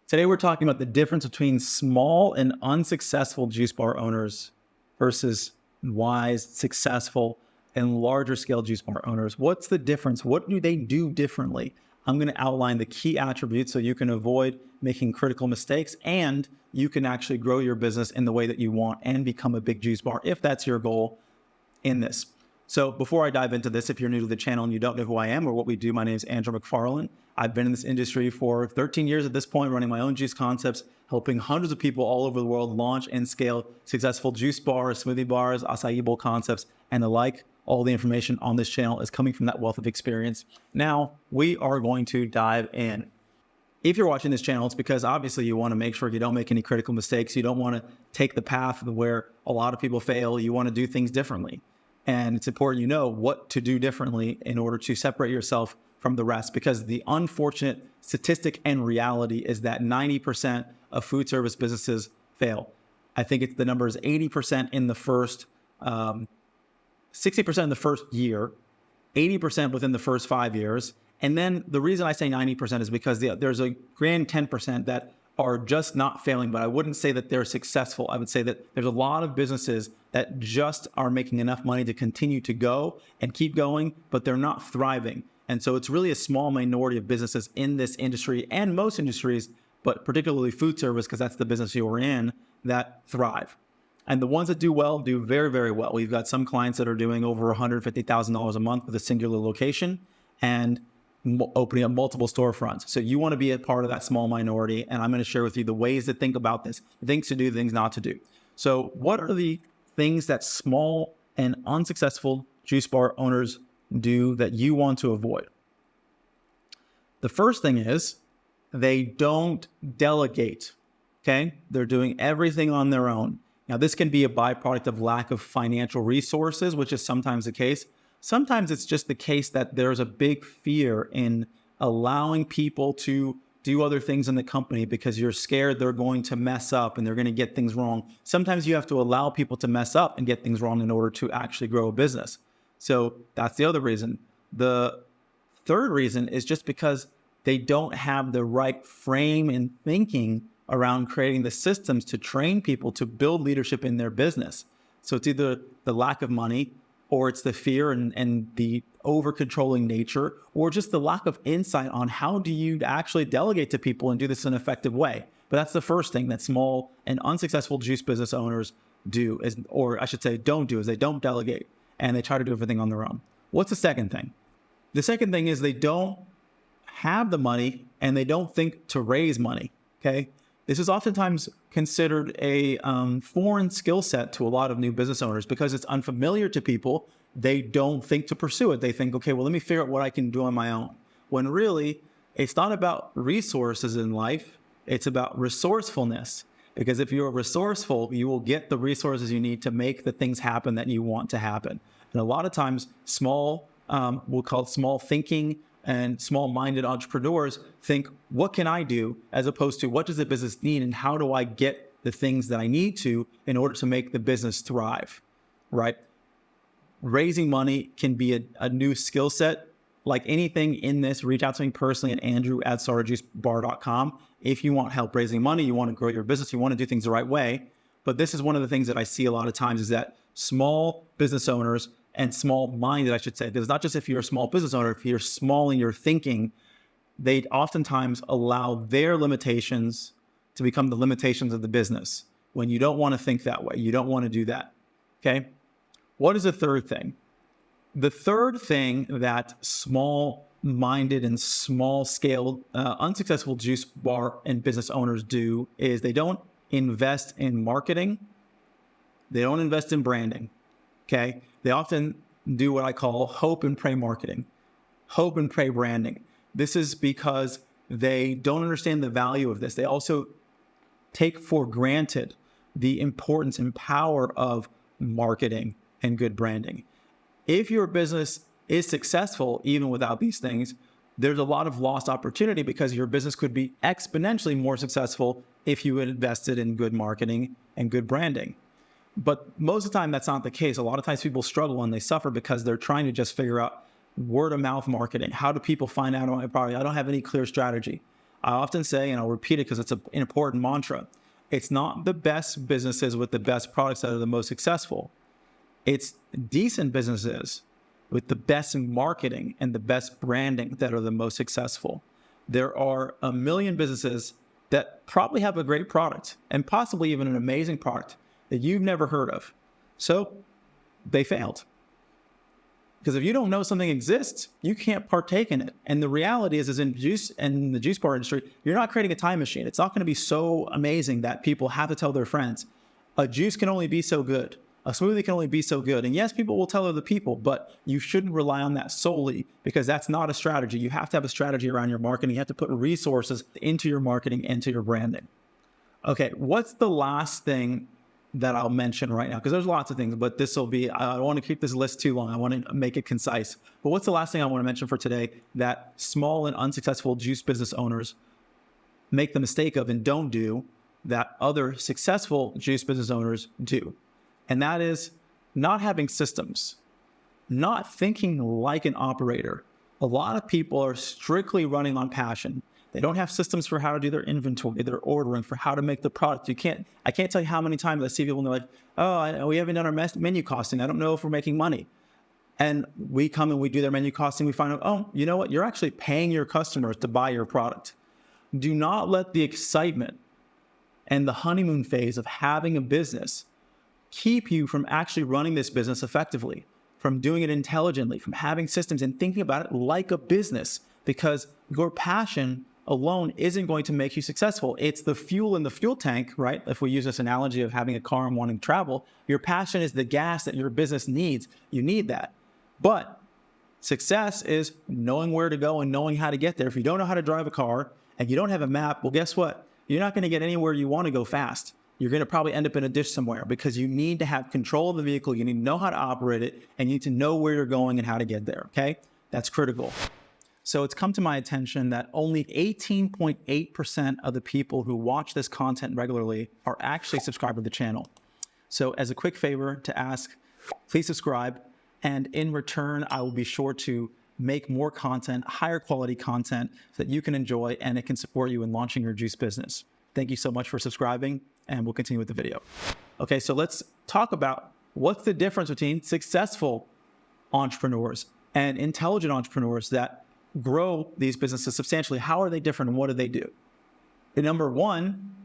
Today, we're talking about the difference between small and unsuccessful juice bar owners versus wise, successful, and larger scale juice bar owners. What's the difference? What do they do differently? I'm going to outline the key attributes so you can avoid making critical mistakes and you can actually grow your business in the way that you want and become a big juice bar if that's your goal in this. So before I dive into this, if you're new to the channel and you don't know who I am or what we do, my name is Andrew McFarland. I've been in this industry for 13 years at this point, running my own juice concepts, helping hundreds of people all over the world launch and scale successful juice bars, smoothie bars, acai bowl concepts, and the like. All the information on this channel is coming from that wealth of experience. Now, we are going to dive in. If you're watching this channel, it's because obviously you want to make sure you don't make any critical mistakes. You don't want to take the path where a lot of people fail. You want to do things differently. And it's important you know what to do differently in order to separate yourself from the rest, because the unfortunate statistic and reality is that 90% of food service businesses fail. I think the number is 80% in the first, 60% in the first year, 80% within the first 5 years. And then the reason I say 90% is because there's a grand 10% that are just not failing, but I wouldn't say that they're successful. I would say that there's a lot of businesses that just are making enough money to continue to go and keep going, but they're not thriving. And so it's really a small minority of businesses in this industry and most industries, but particularly food service, because that's the business you're in, that thrive. And the ones that do well do very, very well. We've got some clients that are doing over $150,000 a month with a singular location and opening up multiple storefronts. So you want to be a part of that small minority. And I'm going to share with you the ways to think about this, things to do, things not to do. So what are the things that small and unsuccessful juice bar owners do that you want to avoid? The first thing is they don't delegate. Okay. They're doing everything on their own. Now, this can be a byproduct of lack of financial resources, which is sometimes the case. Sometimes it's just the case that there's a big fear in allowing people to do other things in the company because you're scared they're going to mess up and they're going to get things wrong. Sometimes you have to allow people to mess up and get things wrong in order to actually grow a business. So that's the other reason. The third reason is just because they don't have the right frame and thinking around creating the systems to train people to build leadership in their business. So it's either the lack of money, or it's the fear and the over-controlling nature, or just the lack of insight on how do you actually delegate to people and do this in an effective way. But that's the first thing that small and unsuccessful juice business owners do, or I should say don't do, is they don't delegate and they try to do everything on their own. What's the second thing? The second thing is they don't have the money and they don't think to raise money, okay? This is oftentimes considered a foreign skill set to a lot of new business owners because it's unfamiliar to people. They don't think to pursue it. They think, okay, well, let me figure out what I can do on my own. When really, it's not about resources in life. It's about resourcefulness. Because if you're resourceful, you will get the resources you need to make the things happen that you want to happen. And a lot of times, we'll call it small thinking, and small-minded entrepreneurs think, what can I do? As opposed to what does the business need and how do I get the things that I need to in order to make the business thrive, right? Raising money can be a new skill set. Like anything in this, reach out to me personally at Andrew@StartAJuiceBar.com. If you want help raising money, you want to grow your business, you want to do things the right way. But this is one of the things that I see a lot of times is that small business owners and small-minded, I should say, because not just if you're a small business owner, if you're small in your thinking, they oftentimes allow their limitations to become the limitations of the business when you don't want to think that way. You don't want to do that, okay? What is the third thing? The third thing that small-minded and small-scale, unsuccessful juice bar and business owners do is they don't invest in marketing. They don't invest in branding. Okay, they often do what I call hope and pray marketing, hope and pray branding. This is because they don't understand the value of this. They also take for granted the importance and power of marketing and good branding. If your business is successful, even without these things, there's a lot of lost opportunity because your business could be exponentially more successful if you had invested in good marketing and good branding. But most of the time, that's not the case. A lot of times people struggle and they suffer because they're trying to just figure out word of mouth marketing. How do people find out about my product? I don't have any clear strategy. I often say, and I'll repeat it because it's an important mantra, it's not the best businesses with the best products that are the most successful. It's decent businesses with the best marketing and the best branding that are the most successful. There are a million businesses that probably have a great product and possibly even an amazing product that you've never heard of. So they failed. Because if you don't know something exists, you can't partake in it. And the reality is in juice and the juice bar industry, you're not creating a time machine. It's not going to be so amazing that people have to tell their friends. A juice can only be so good. A smoothie can only be so good. And yes, people will tell other people, but you shouldn't rely on that solely because that's not a strategy. You have to have a strategy around your marketing. You have to put resources into your marketing and to your branding. Okay, what's the last thing that I'll mention right now? Because there's lots of things, but this will be, I don't want to keep this list too long. I want to make it concise. But what's the last thing I want to mention for today that small and unsuccessful juice business owners make the mistake of and don't do that other successful juice business owners do? And that is not having systems, not thinking like an operator. A lot of people are strictly running on passion. They don't have systems for how to do their inventory, their ordering, for how to make the product. I can't tell you how many times I see people and they're like, oh, we haven't done our menu costing. I don't know if we're making money. And we come and we do their menu costing. We find out, oh, you know what? You're actually paying your customers to buy your product. Do not let the excitement and the honeymoon phase of having a business keep you from actually running this business effectively, from doing it intelligently, from having systems and thinking about it like a business, because your passion alone isn't going to make you successful. It's the fuel in the fuel tank, right? If we use this analogy of having a car and wanting to travel, your passion is the gas that your business needs. You need that. But success is knowing where to go and knowing how to get there. If you don't know how to drive a car and you don't have a map, well, guess what? You're not going to get anywhere you want to go fast. You're going to probably end up in a ditch somewhere because you need to have control of the vehicle. You need to know how to operate it, and you need to know where you're going and how to get there, okay? That's critical. So it's come to my attention that only 18.8% of the people who watch this content regularly are actually subscribed to the channel. So as a quick favor to ask, please subscribe. And in return, I will be sure to make more content, higher quality content that you can enjoy and it can support you in launching your juice business. Thank you so much for subscribing, and we'll continue with the video. Okay, so let's talk about what's the difference between successful entrepreneurs and intelligent entrepreneurs that grow these businesses substantially. How are they different and what do they do? Number one,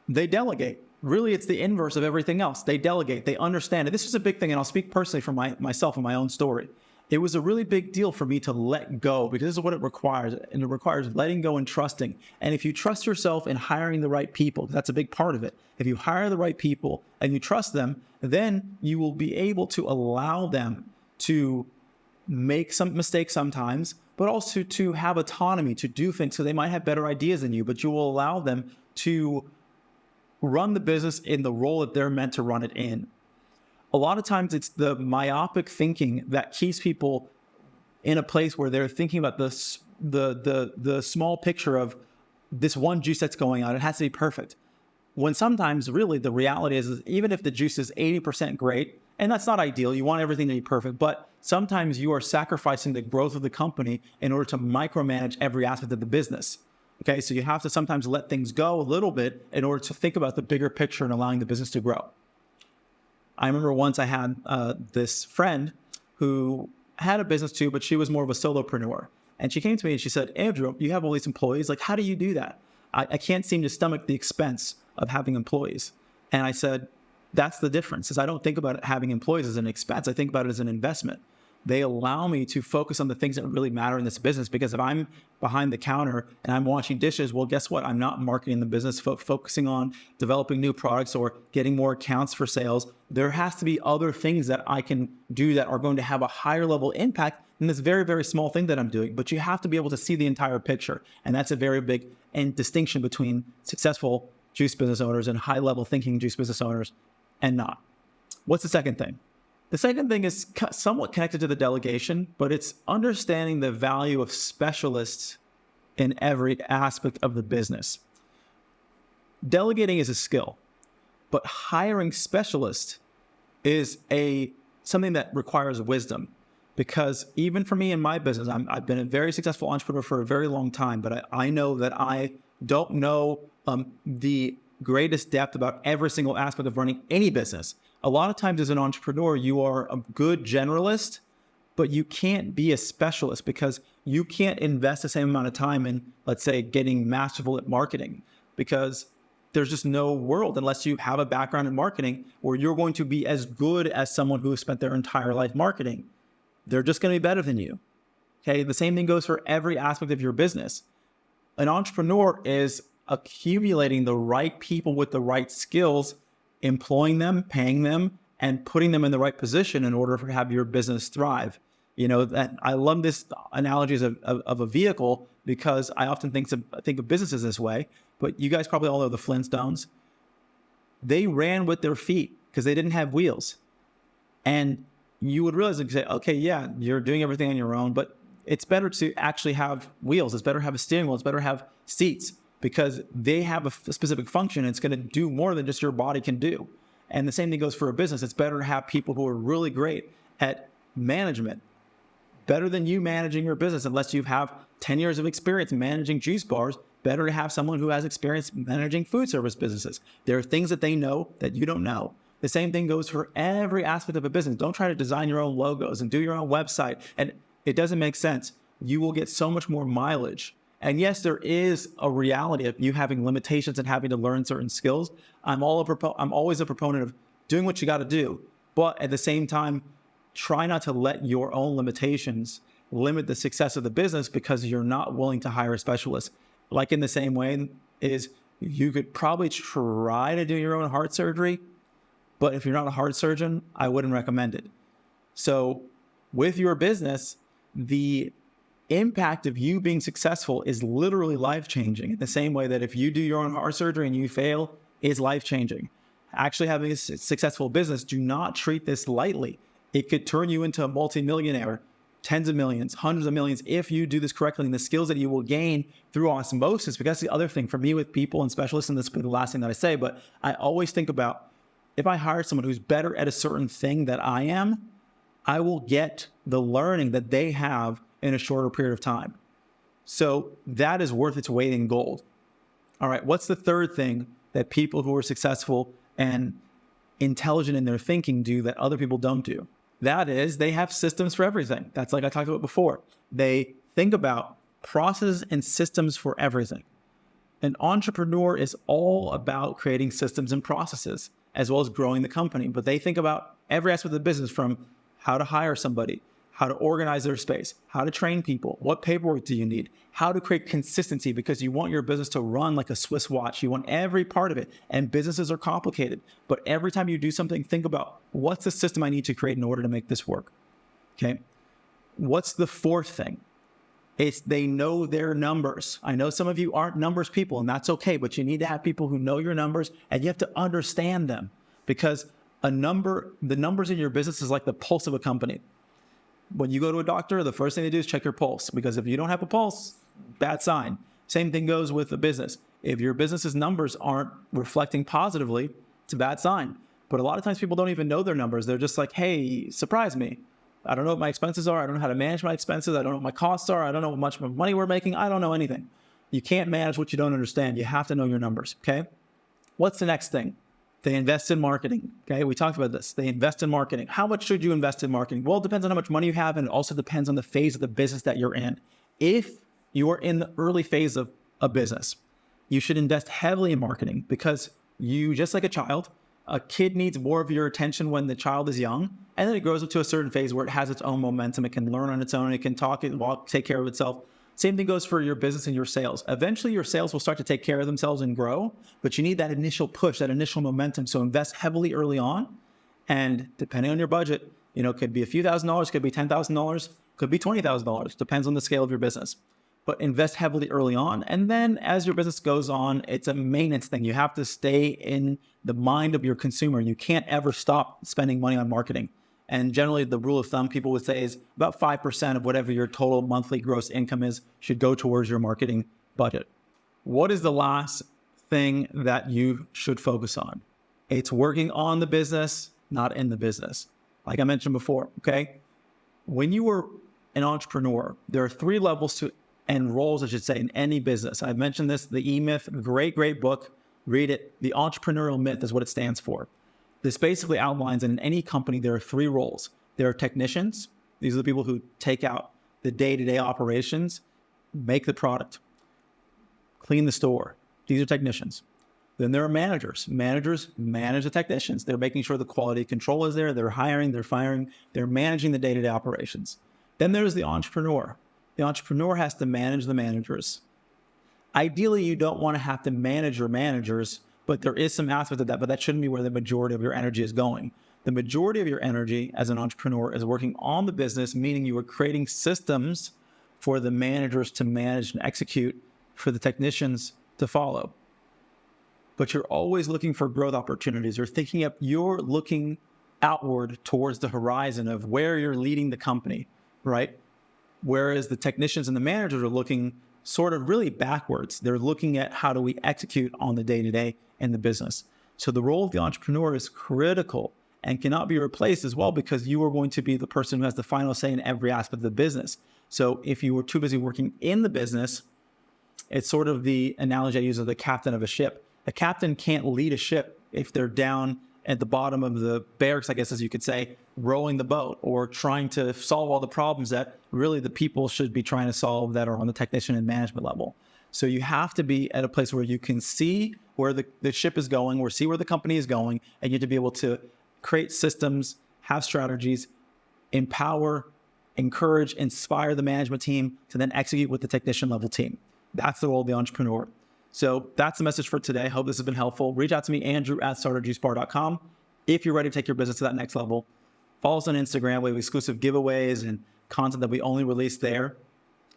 they delegate. Really, it's the inverse of everything else. They delegate, they understand it. This is a big thing, and I'll speak personally from myself and my own story. It was a really big deal for me to let go because this is what it requires. And it requires letting go and trusting. And if you trust yourself in hiring the right people, that's a big part of it. If you hire the right people and you trust them, then you will be able to allow them to make some mistakes sometimes, but also to have autonomy to do things. So they might have better ideas than you, but you will allow them to run the business in the role that they're meant to run it in. A lot of times it's the myopic thinking that keeps people in a place where they're thinking about the small picture of this one juice that's going on. It has to be perfect. When sometimes really the reality is even if the juice is 80% great, and that's not ideal, you want everything to be perfect, but sometimes you are sacrificing the growth of the company in order to micromanage every aspect of the business. Okay, so you have to sometimes let things go a little bit in order to think about the bigger picture and allowing the business to grow. I remember once I had this friend who had a business too, but she was more of a solopreneur. And she came to me and she said, Andrew, you have all these employees. Like, how do you do that? I can't seem to stomach the expense of having employees. And I said, that's the difference. Is I don't think about having employees as an expense. I think about it as an investment. They allow me to focus on the things that really matter in this business, because if I'm behind the counter and I'm washing dishes, well, guess what? I'm not marketing the business, focusing on developing new products or getting more accounts for sales. There has to be other things that I can do that are going to have a higher level impact than this very, very small thing that I'm doing. But you have to be able to see the entire picture. And that's a very big distinction between successful juice business owners and high level thinking juice business owners and not. What's the second thing? The second thing is somewhat connected to the delegation, but it's understanding the value of specialists in every aspect of the business. Delegating is a skill, but hiring specialists is something that requires wisdom, Because even for me in my business, I've been a very successful entrepreneur for a very long time, but I know that I don't know the greatest depth about every single aspect of running any business. A lot of times as an entrepreneur, you are a good generalist, but you can't be a specialist because you can't invest the same amount of time in, let's say, getting masterful at marketing, because there's just no world unless you have a background in marketing where you're going to be as good as someone who has spent their entire life marketing. They're just going to be better than you. Okay. The same thing goes for every aspect of your business. An entrepreneur is accumulating the right people with the right skills, employing them, paying them, and putting them in the right position in order to have your business thrive. That I love this analogy of a vehicle because I often think of businesses this way, but you guys probably all know the Flintstones. They ran with their feet because they didn't have wheels. And you would realize, and say, okay, yeah, you're doing everything on your own, but it's better to actually have wheels. It's better to have a steering wheel. It's better to have seats because they have a specific function. It's going to do more than just your body can do. And the same thing goes for a business. It's better to have people who are really great at management, better than you managing your business. Unless you have 10 years of experience managing juice bars, better to have someone who has experience managing food service businesses. There are things that they know that you don't know. The same thing goes for every aspect of a business. Don't try to design your own logos and do your own website. And it doesn't make sense. You will get so much more mileage. And yes, there is a reality of you having limitations and having to learn certain skills. I'm always a proponent of doing what you got to do. But at the same time, try not to let your own limitations limit the success of the business because you're not willing to hire a specialist. Like in the same way is you could probably try to do your own heart surgery, but if you're not a heart surgeon, I wouldn't recommend it. So with your business, the impact of you being successful is literally life-changing in the same way that if you do your own heart surgery and you fail, is life-changing. Actually having a successful business, do not treat this lightly. It could turn you into a multimillionaire, tens of millions, hundreds of millions, if you do this correctly, and the skills that you will gain through osmosis. Because that's the other thing for me with people and specialists, and this will be the last thing that I say, but I always think about, if I hire someone who's better at a certain thing than I am, I will get the learning that they have in a shorter period of time. So that is worth its weight in gold. All right, what's the third thing that people who are successful and intelligent in their thinking do that other people don't do? That is, they have systems for everything. That's like I talked about before. They think about processes and systems for everything. An entrepreneur is all about creating systems and processes, as well as growing the company. But they think about every aspect of the business, from how to hire somebody, how to organize their space, how to train people, what paperwork do you need, how to create consistency, because you want your business to run like a Swiss watch. You want every part of it. And businesses are complicated. But every time you do something, think about, what's the system I need to create in order to make this work? Okay. What's the fourth thing? It's they know their numbers. I know some of you aren't numbers people, and that's okay, but you need to have people who know your numbers, and you have to understand them, because the numbers in your business is like the pulse of a company. When you go to a doctor, the first thing they do is check your pulse, because if you don't have a pulse, bad sign. Same thing goes with a business. If your business's numbers aren't reflecting positively, it's a bad sign. But a lot of times people don't even know their numbers. They're just like, hey, surprise me. I don't know what my expenses are. I don't know how to manage my expenses. I don't know what my costs are. I don't know what much money we're making. I don't know anything. You can't manage what you don't understand. You have to know your numbers, okay? What's the next thing? They invest in marketing, okay? We talked about this. They invest in marketing. How much should you invest in marketing? Well, it depends on how much money you have, and it also depends on the phase of the business that you're in. If you are in the early phase of a business, you should invest heavily in marketing, because you, just like a kid needs more of your attention when the child is young, and then it grows up to a certain phase where it has its own momentum. It can learn on its own. It can talk, it walk, take care of itself. Same thing goes for your business and your sales. Eventually, your sales will start to take care of themselves and grow, but you need that initial push, that initial momentum. So invest heavily early on, and depending on your budget, it could be a few $1,000s, could be $10,000, could be $20,000. Depends on the scale of your business. But invest heavily early on. And then as your business goes on, it's a maintenance thing. You have to stay in the mind of your consumer. You can't ever stop spending money on marketing. And generally, the rule of thumb people would say is about 5% of whatever your total monthly gross income is should go towards your marketing budget. What is the last thing that you should focus on? It's working on the business, not in the business. Like I mentioned before, okay? when you are an entrepreneur, there are three levels to and roles, I should say, in any business. I've mentioned this, the E-Myth, great book. Read it. The entrepreneurial myth is what it stands for. This basically outlines that in any company, there are three roles. There are technicians. These are the people who take out the day-to-day operations, make the product, clean the store. These are technicians. Then there are managers. Managers manage the technicians. They're making sure the quality control is there. They're hiring, they're firing, they're managing the day-to-day operations. Then there's the entrepreneur. The entrepreneur has to manage the managers. Ideally, you don't want to have to manage your managers, but there is some aspect of that, but that shouldn't be where the majority of your energy is going. The majority of your energy as an entrepreneur is working on the business, meaning you are creating systems for the managers to manage and execute, for the technicians to follow. But you're always looking for growth opportunities. You're looking outward towards the horizon of where you're leading the company, right? Whereas the technicians and the managers are looking sort of really backwards. They're looking at how do we execute on the day-to-day in the business. So the role of the entrepreneur is critical and cannot be replaced as well, because you are going to be the person who has the final say in every aspect of the business. So if you were too busy working in the business, it's sort of the analogy I use of the captain of a ship. A captain can't lead a ship if they're down at the bottom of the barracks, I guess, as you could say, rowing the boat or trying to solve all the problems that really the people should be trying to solve that are on the technician and management level. So you have to be at a place where you can see where the ship is going, or see where the company is going, and you have to be able to create systems, have strategies, empower, encourage, inspire the management team to then execute with the technician level team. That's the role of the entrepreneur. So that's the message for today. Hope this has been helpful. Reach out to me, Andrew at StartAJuiceBar.com. If you're ready to take your business to that next level, follow us on Instagram. We have exclusive giveaways and content that we only release there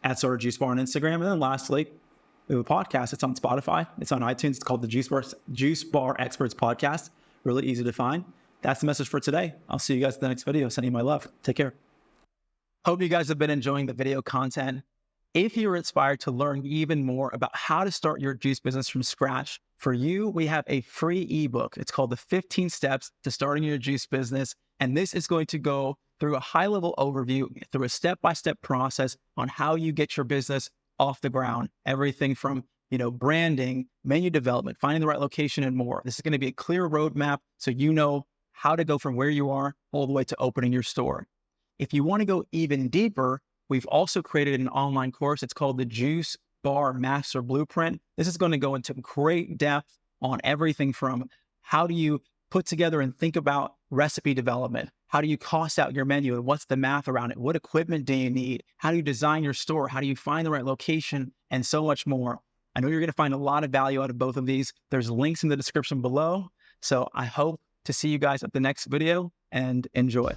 at StartAJuiceBar on Instagram. And then lastly, we have a podcast. It's on Spotify. It's on iTunes. It's called the Juice Bar Experts Podcast. Really easy to find. That's the message for today. I'll see you guys in the next video. Sending you my love. Take care. Hope you guys have been enjoying the video content. If you're inspired to learn even more about how to start your juice business from scratch, for you, we have a free ebook. It's called the 15 Steps to Starting Your Juice Business. And this is going to go through a high-level overview, through a step-by-step process on how you get your business off the ground. Everything from, branding, menu development, finding the right location, and more. This is going to be a clear roadmap so you know how to go from where you are all the way to opening your store. If you want to go even deeper, we've also created an online course. It's called the Juice Bar Master Blueprint. This is going to go into great depth on everything from how do you put together and think about recipe development? How do you cost out your menu and what's the math around it? What equipment do you need? How do you design your store? How do you find the right location? And so much more. I know you're going to find a lot of value out of both of these. There's links in the description below. So I hope to see you guys at the next video, and enjoy.